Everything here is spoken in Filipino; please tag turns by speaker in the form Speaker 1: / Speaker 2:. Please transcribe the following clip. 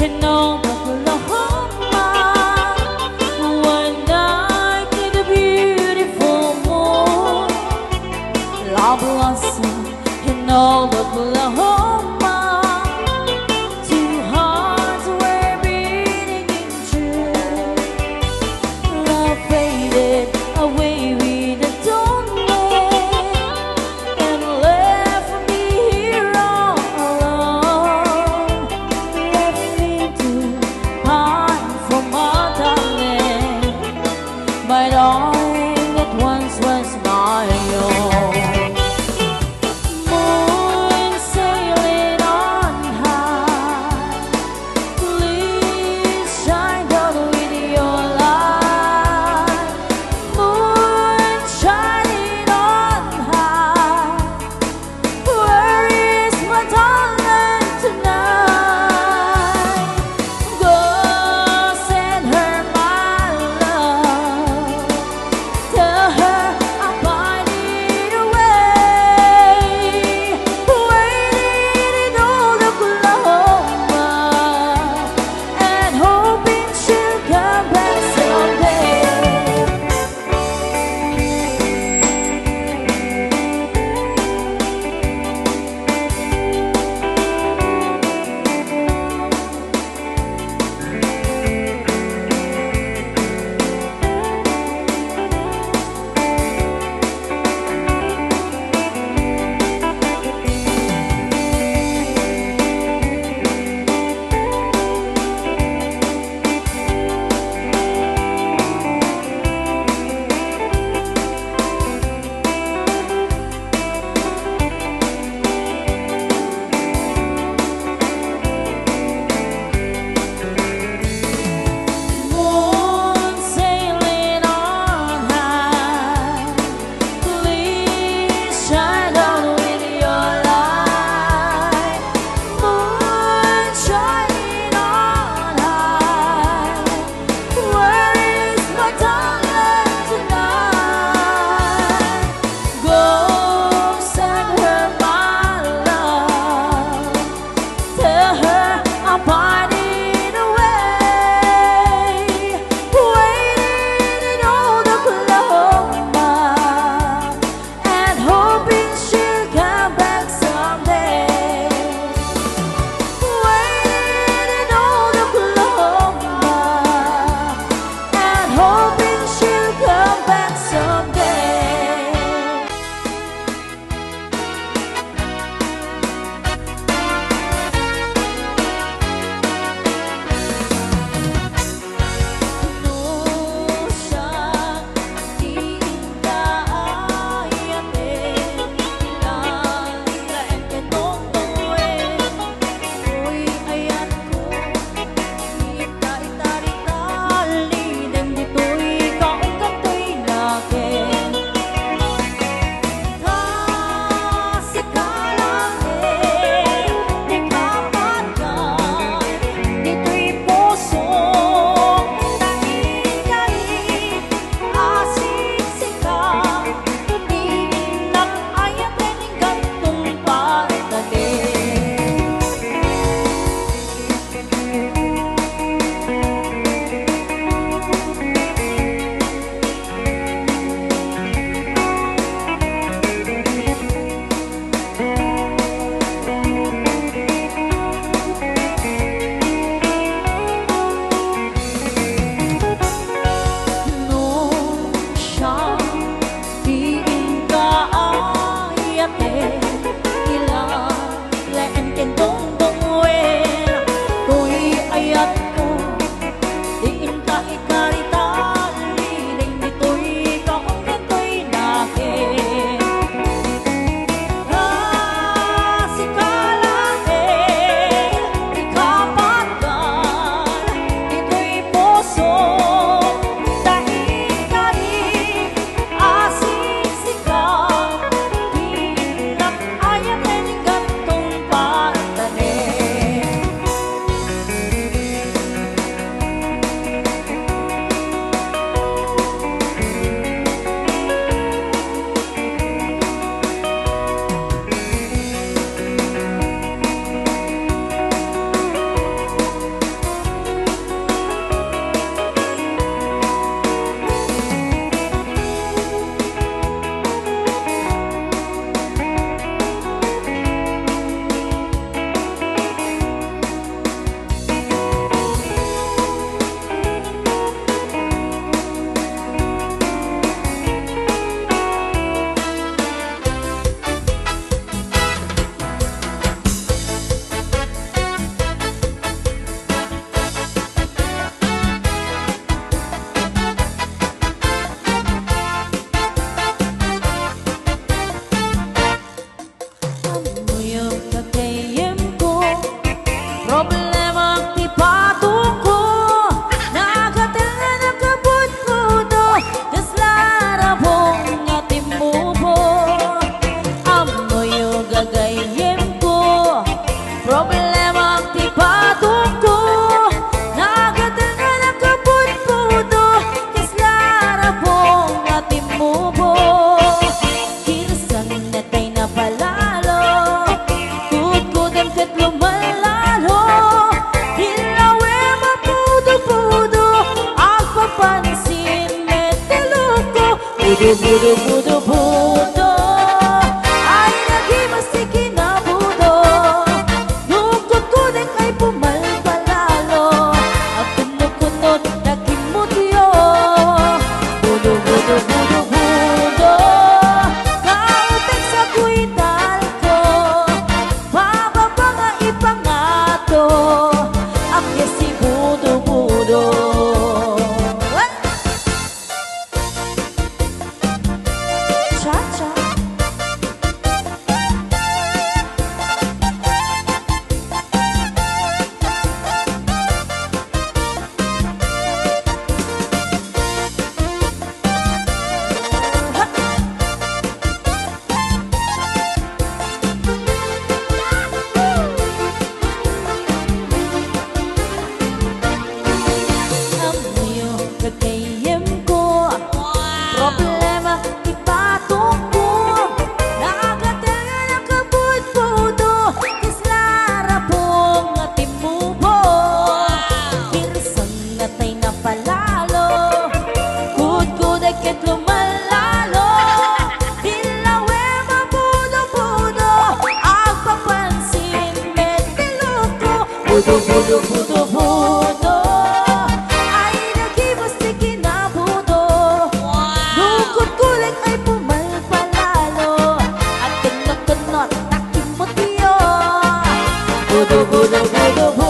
Speaker 1: in Oklahoma. One night in a beautiful moon, love blossomed in Oklahoma. Two hearts were beating in June. Love faded away with the dawnlight and left me here all alone. Left me to magtipatong ko Nagatal na kabut-pudo Kaslara pong atimubo Amoy yung gagayim ko Problema ang tipatong ko Nagatal na kabut-pudo Kaslara pong atimubo Kirsan na tayo na palalo Kudkudan ka't lumalalo Hilawe mapudo-pudo Ang papansin meteloko Pudo-pudo-pudo-pudo Ay nagimasti kinabudo Nung kudkudan kay pumalpalalo At kunod-kunod nagimutyo Pudo-pudo-pudo-pudo Kautek sa kuital ko Bababa nga ipangato Akya si budo-budo Cha-cha Amoyo kagayem ko Problema ipatong ko Nagatal na kabut-pudo Kislara pong atimubo Kirsan na tayo na palalo Kudkuday ka't lumalalo Hilawe mapudo-pudo Ang papansin meteloko Pudo-pudo-pudo-pudo Ay nagibasti kinabudo Nung kudkulik ay pumalpalalo At kunot-kunot nakimutyo Pudo-pudo-pudo-pudo